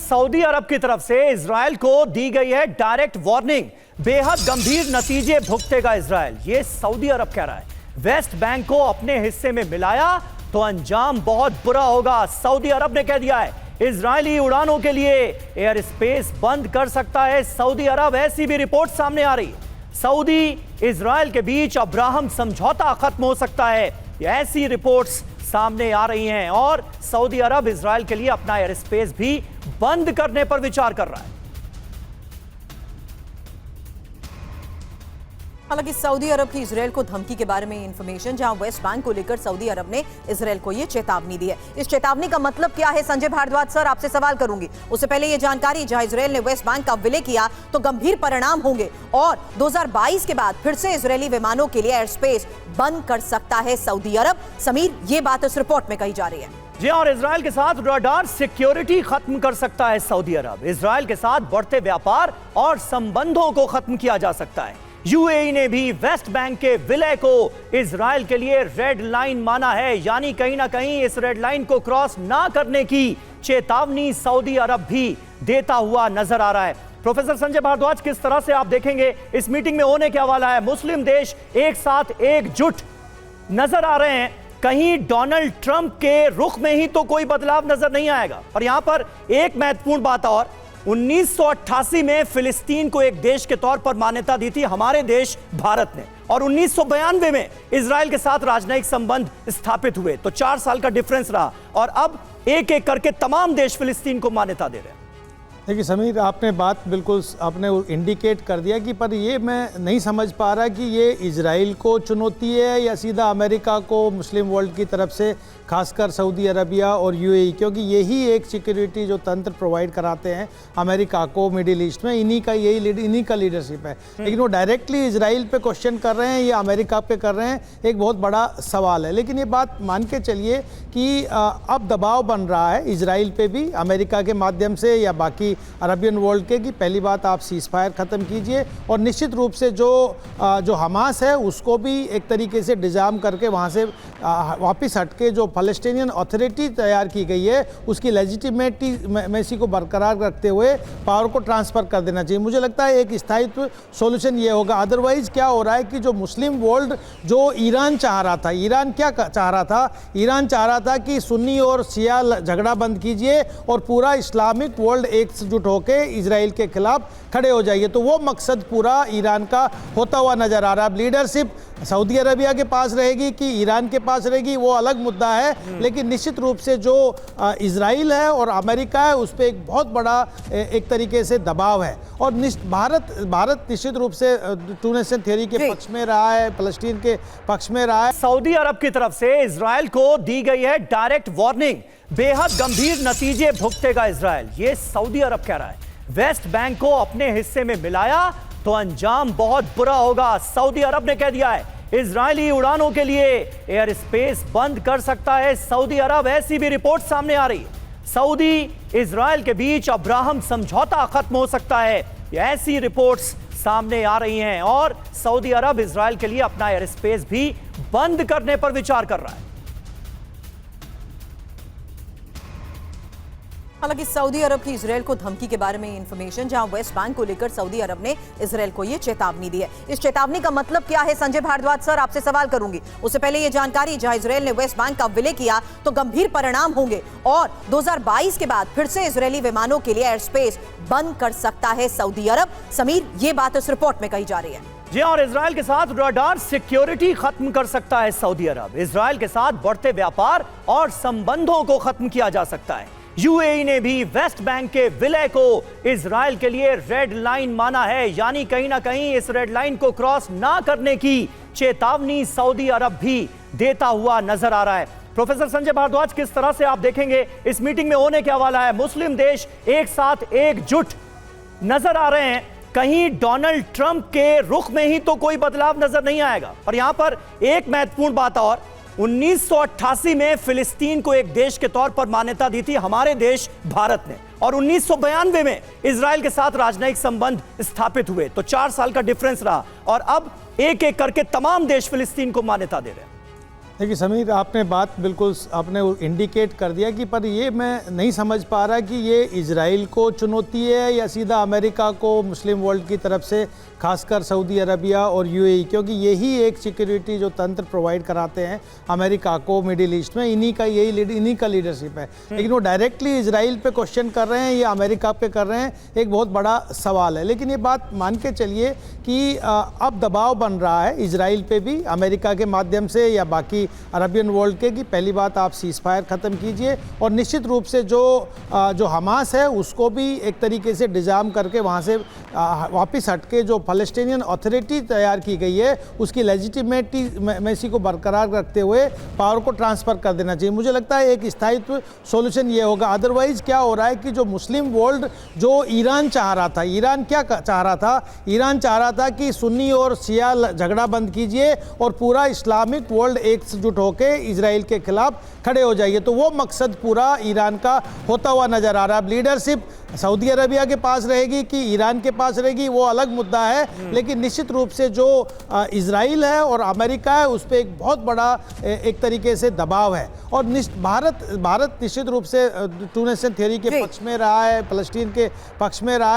Saudi अरब की तरफ से इजराइल को दी गई है डायरेक्ट वार्निंग। बेहद गंभीर नतीजे भुगतेगा इजराइल, ये सऊदी अरब कह रहा है। वेस्ट बैंक को अपने हिस्से में मिलाया तो अंजाम बहुत बुरा होगा। सऊदी अरब ने कह दिया है इजरायली उड़ानों के लिए एयर स्पेस बंद कर सकता है सऊदी अरब। ऐसी भी रिपोर्ट सामने आ रही है, सऊदी इजराइल के बीच अब्राहम समझौता खत्म हो सकता है। ऐसी रिपोर्ट्स सामने आ रही हैं और सऊदी अरब इजराइल के लिए अपना एयर स्पेस भी बंद करने पर विचार कर रहा है। हालांकि सऊदी अरब की इजराइल को धमकी के बारे में इंफॉर्मेशन, जहां वेस्ट बैंक को लेकर सऊदी अरब ने इजराइल को ये चेतावनी दी है। इस चेतावनी का मतलब क्या है, संजय भारद्वाज सर आपसे सवाल करूंगी। उससे पहले ये जानकारी, जहां इजराइल ने वेस्ट बैंक का विलय किया तो गंभीर परिणाम होंगे और 2022 के बाद फिर से इजरायली विमानों के लिए एयर स्पेस बंद कर सकता है सऊदी अरब। समीर, ये बात इस रिपोर्ट में कही जा रही है। जी, और इजराइल के साथ रडार सिक्योरिटी खत्म कर सकता है सऊदी अरब। इजराइल के साथ बढ़ते व्यापार और संबंधों को खत्म किया जा सकता है। यूएई ने भी वेस्ट बैंक के विलय को इजराइल के लिए रेड लाइन माना है, यानी कहीं ना कहीं इस रेड लाइन को क्रॉस ना करने की चेतावनी सऊदी अरब भी देता हुआ नजर आ रहा है। प्रोफेसर संजय भारद्वाज, किस तरह से आप देखेंगे इस मीटिंग में होने क्या वाला है? मुस्लिम देश एक साथ एकजुट नजर आ रहे हैं, कहीं डोनाल्ड ट्रंप के रुख में ही तो कोई बदलाव नजर नहीं आएगा। और यहां पर एक महत्वपूर्ण बात और, 1988 में फिलिस्तीन को एक देश के तौर पर मान्यता दी थी हमारे देश भारत ने, और 1992 में इजराइल के साथ राजनयिक संबंध स्थापित हुए। तो 4 साल का डिफरेंस रहा और अब एक एक करके तमाम देश फिलिस्तीन को मान्यता दे रहे हैं। देखिए समीर, आपने बात बिल्कुल आपने इंडिकेट कर दिया कि पर ये मैं नहीं समझ पा रहा कि ये इजराइल को चुनौती है या सीधा अमेरिका को, मुस्लिम वर्ल्ड की तरफ से, खासकर सऊदी अरबिया और यूएई, क्योंकि यही एक सिक्योरिटी जो तंत्र प्रोवाइड कराते हैं अमेरिका को मिडिल ईस्ट में, इन्हीं का लीडरशिप है। लेकिन वो डायरेक्टली इजराइल पे क्वेश्चन कर रहे हैं या अमेरिका पे कर रहे हैं, एक बहुत बड़ा सवाल है। लेकिन ये बात मान के चलिए कि अब दबाव बन रहा है इजराइल पे भी अमेरिका के माध्यम से या बाकी अरबियन वर्ल्ड के, कि पहली बात आप सीज फायर ख़त्म कीजिए और निश्चित रूप से जो हमास है उसको भी एक तरीके से डिजार्म करके वहाँ से वापस हटके जो फलस्तीनियन अथॉरिटी तैयार की गई है उसकी लेजिटिमेसी को बरकरार रखते हुए पावर को ट्रांसफ़र कर देना चाहिए। मुझे लगता है एक स्थायित्व सॉल्यूशन ये होगा। अदरवाइज क्या हो रहा है कि जो मुस्लिम वर्ल्ड, जो ईरान चाह रहा था, ईरान क्या चाह रहा था, ईरान चाह रहा था कि सुन्नी और शिया झगड़ा बंद कीजिए और पूरा इस्लामिक वर्ल्ड एकजुट होकर इजराइल के खिलाफ खड़े हो जाइए। तो वो मकसद पूरा ईरान का होता हुआ नजर आ रहा है। अब लीडरशिप सऊदी अरबिया के पास रहेगी कि ईरान के पास रहेगी वो अलग मुद्दा है, लेकिन निश्चित रूप से जो इजराइल है और अमेरिका है उस पर एक बहुत बड़ा एक तरीके से दबाव है। और भारत निश्चित रूप से टू नेशन थ्योरी के पक्ष में रहा है, फलस्तीन के पक्ष में रहा है। सऊदी अरब की तरफ से इजराइल को दी गई है डायरेक्ट वार्निंग। बेहद गंभीर नतीजे भुगतेगा इजराइल, ये सऊदी अरब कह रहा है। वेस्ट बैंक को अपने हिस्से में मिलाया तो अंजाम बहुत बुरा होगा। सऊदी अरब ने कह दिया है इजरायली उड़ानों के लिए एयर स्पेस बंद कर सकता है सऊदी अरब। ऐसी भी रिपोर्ट सामने आ रही है, सऊदी इजराइल के बीच अब्राहम समझौता खत्म हो सकता है। ऐसी रिपोर्ट्स सामने आ रही हैं और सऊदी अरब इजराइल के लिए अपना एयर स्पेस भी बंद करने पर विचार कर रहा है। हालांकि सऊदी अरब की इजराइल को धमकी के बारे में इंफॉर्मेशन, जहां वेस्ट बैंक को लेकर सऊदी अरब ने इजराइल को ये चेतावनी दी है। इस चेतावनी का मतलब क्या है, संजय भारद्वाज सर आपसे सवाल करूंगी। उससे पहले ये जानकारी, जहां इजराइल ने वेस्ट बैंक का विलय किया तो गंभीर परिणाम होंगे और 2022 के बाद फिर से इजरायली विमानों के लिए एयर स्पेस बंद कर सकता है सऊदी अरब। समीर, ये बात इस रिपोर्ट में कही जा रही है। जी, और इजराइल के साथ रडार सिक्योरिटी खत्म कर सकता है सऊदी अरब। इजराइल के साथ बढ़ते व्यापार और संबंधों को खत्म किया जा सकता है। यूएई ने भी वेस्ट बैंक के विलय को इजराइल के लिए रेड लाइन माना है, यानी कहीं ना कहीं इस रेड लाइन को क्रॉस ना करने की चेतावनी सऊदी अरब भी देता हुआ नजर आ रहा है। प्रोफेसर संजय भारद्वाज, किस तरह से आप देखेंगे इस मीटिंग में होने क्या वाला है? मुस्लिम देश एक साथ एकजुट नजर आ रहे हैं, कहीं डोनाल्ड ट्रंप के रुख में ही तो कोई बदलाव नजर नहीं आएगा। और यहां पर एक महत्वपूर्ण बात और, 1988 में फिलिस्तीन को एक देश के तौर पर मान्यता दी थी हमारे देश भारत ने, और 1992 में इजराइल के साथ राजनयिक संबंध स्थापित हुए। तो 4 साल का डिफरेंस रहा और अब एक एक करके तमाम देश फिलिस्तीन को मान्यता दे रहे हैं। देखिए समीर, आपने बात बिल्कुल आपने इंडिकेट कर दिया कि पर ये मैं नहीं समझ पा रहा कि ये इजराइल को चुनौती है या सीधा अमेरिका को, मुस्लिम वर्ल्ड की तरफ से, खासकर सऊदी अरबिया और यूएई, क्योंकि यही एक सिक्योरिटी जो तंत्र प्रोवाइड कराते हैं अमेरिका को मिडिल ईस्ट में, इन्हीं का लीडरशिप है। लेकिन वो डायरेक्टली इजराइल पे क्वेश्चन कर रहे हैं या अमेरिका पे कर रहे हैं, एक बहुत बड़ा सवाल है। लेकिन ये बात मान के चलिए कि अब दबाव बन रहा है इजराइल पे भी अमेरिका के माध्यम से या बाकी अरबियन वर्ल्ड के, कि पहली बात आप सीज फायर ख़त्म कीजिए और निश्चित रूप से जो हमास है उसको भी एक तरीके से डिजाम करके वहाँ से वापस हटके जो फ़लस्तीनियन अथॉरिटी तैयार की गई है उसकी लेजिटिमेसी को बरकरार रखते हुए पावर को ट्रांसफ़र कर देना चाहिए। मुझे लगता है एक स्थायित्व सॉल्यूशन ये होगा। अदरवाइज़ क्या हो रहा है कि जो मुस्लिम वर्ल्ड, जो ईरान चाह रहा था, ईरान क्या चाह रहा था, ईरान चाह रहा था कि सुन्नी और शिया झगड़ा बंद कीजिए और पूरा इस्लामिक वर्ल्ड एकजुट होकर इजराइल के खिलाफ खड़े हो जाइए। तो वो मकसद पूरा ईरान का होता हुआ नजर आ रहा है। अब लीडरशिप सऊदी अरबिया के पास रहेगी कि ईरान के पास रहेगी वो अलग मुद्दा है, लेकिन निश्चित रूप से जो इजराइल है और अमेरिका है उस पर एक बहुत बड़ा एक तरीके से दबाव है। और भारत निश्चित रूप से टू नेशन थ्योरी के पक्ष में रहा है, फ़लस्तीन के पक्ष में रहा है।